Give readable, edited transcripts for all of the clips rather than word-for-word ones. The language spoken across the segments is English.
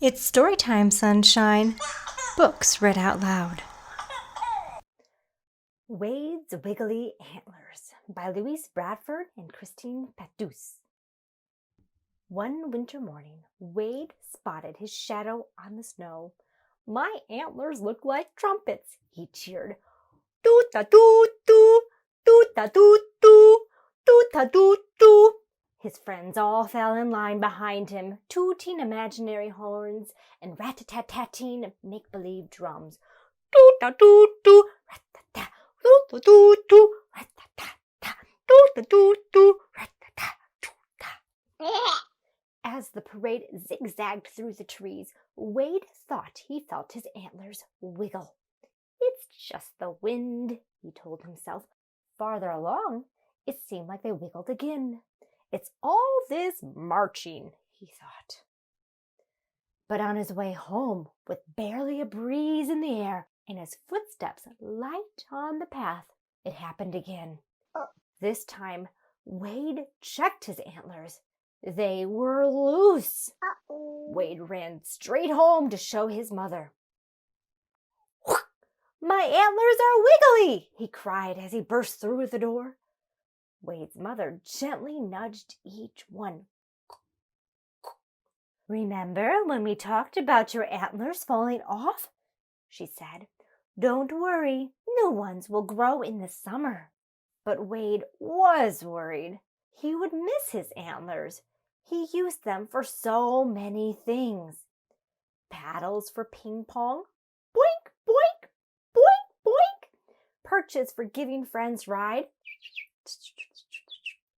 It's Storytime Sunshine. Books read out loud. Wade's Wiggly Antlers by Louise Bradford and Christine Battuz. One winter morning, Wade spotted his shadow on the snow. "My antlers look like trumpets," he cheered. "Toot-a-toot-toot, toot-a-toot-toot, toot-a-toot-toot." His friends all fell in line behind him, tooting imaginary horns and rat-a-tat-tatting make-believe drums. Toot-a-toot-toot, rat-a-tat, toot-a-toot-toot, rat-a-tat-tat, toot-a-toot-toot, rat-a-tat, toot-a. As the parade zigzagged through the trees, Wade thought he felt his antlers wiggle. "It's just the wind," he told himself. Farther along, it seemed like they wiggled again. "It's all this marching," he thought. But on his way home, with barely a breeze in the air and his footsteps light on the path, it happened again. This time, Wade checked his antlers. They were loose. Wade ran straight home to show his mother. "My antlers are wiggly!" he cried as he burst through the door. Wade's mother gently nudged each one. "Remember when we talked about your antlers falling off?" she said. "Don't worry, new ones will grow in the summer." But Wade was worried. He would miss his antlers. He used them for so many things. Paddles for ping pong. Boink, boink, boink, boink. Perches for giving friends ride.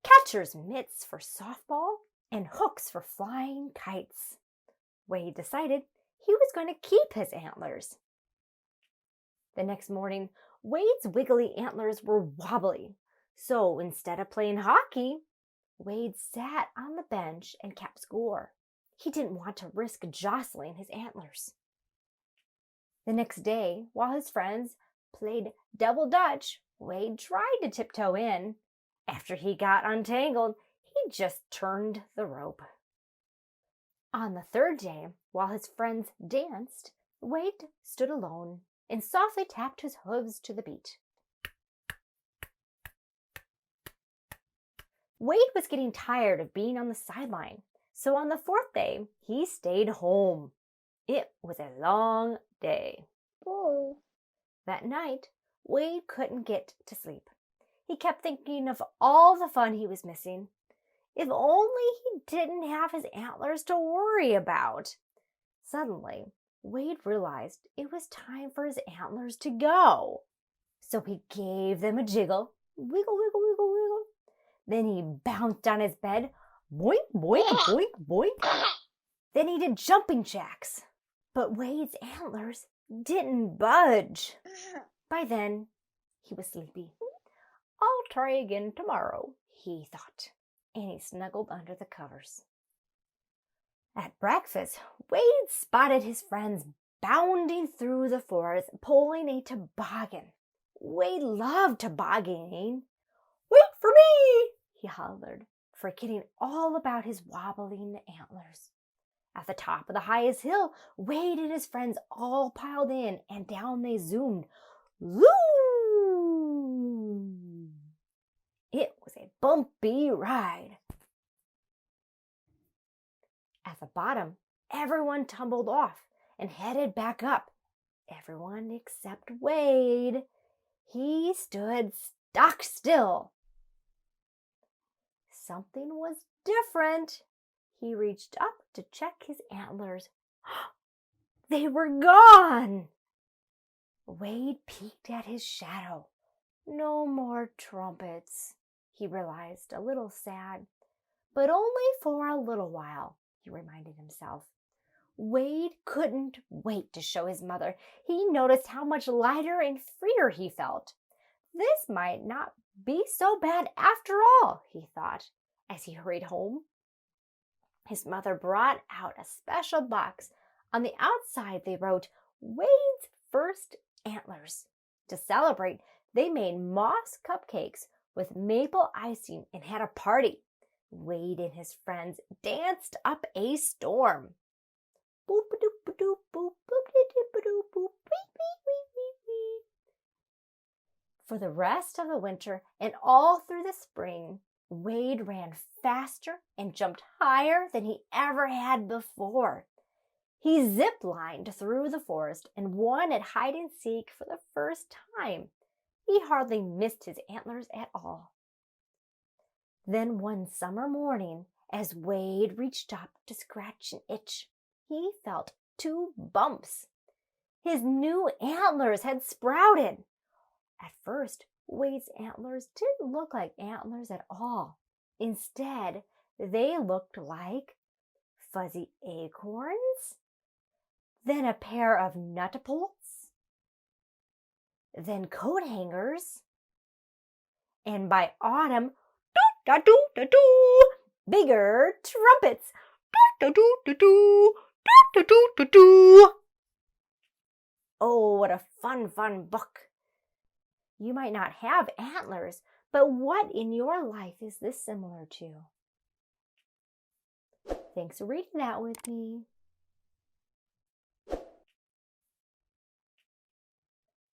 Catcher's mitts for softball. And hooks for flying kites. Wade decided he was going to keep his antlers. The next morning, Wade's wiggly antlers were wobbly. So instead of playing hockey, Wade sat on the bench and kept score. He didn't want to risk jostling his antlers. The next day, while his friends played double dutch, Wade tried to tiptoe in. After he got untangled, he just turned the rope. On the third day, while his friends danced, Wade stood alone and softly tapped his hooves to the beat. Wade was getting tired of being on the sideline, so on the fourth day, he stayed home. It was a long day. That night, Wade couldn't get to sleep. He kept thinking of all the fun he was missing. If only he didn't have his antlers to worry about. Suddenly, Wade realized it was time for his antlers to go. So he gave them a jiggle. Wiggle, wiggle, wiggle, wiggle. Then he bounced on his bed. Boink, boink, boink, boink. Then he did jumping jacks. But Wade's antlers didn't budge. By then, he was sleepy. "I'll try again tomorrow," he thought, and he snuggled under the covers. At breakfast, Wade spotted his friends bounding through the forest, pulling a toboggan. Wade loved tobogganing. "Wait for me!" he hollered, forgetting all about his wobbling antlers. At the top of the highest hill, Wade and his friends all piled in, and down they zoomed. Zoom! It was a bumpy ride. At the bottom, everyone tumbled off and headed back up. Everyone except Wade. He stood stock still. Something was different. He reached up to check his antlers. They were gone! Wade peeked at his shadow. No more trumpets, he realized, a little sad. But only for a little while, he reminded himself. Wade couldn't wait to show his mother. He noticed how much lighter and freer he felt. This might not be so bad after all, he thought, as he hurried home. His mother brought out a special box. On the outside, they wrote, "Wade's first antlers." To celebrate, they made moss cupcakes with maple icing and had a party. Wade and his friends danced up a storm. Boop-a-doop-a-doop, boop, boop-de-doop-a-doop, boop, wee, wee, wee, wee, wee. For the rest of the winter and all through the spring, Wade ran faster and jumped higher than he ever had before. He zip-lined through the forest and won at hide-and-seek for the first time. He hardly missed his antlers at all. Then one summer morning, as Wade reached up to scratch an itch, he felt 2 bumps. His new antlers had sprouted. At first, Wade's antlers didn't look like antlers at all. Instead, they looked like fuzzy acorns, then a pair of nut-poles, then coat hangers, and by autumn, doo-da-doo-da-doo, bigger trumpets. Doo-da-doo-da-doo, doo-da-doo-da-doo. Oh, what a fun book. You might not have antlers, but what in your life is this similar to? Thanks for reading that with me.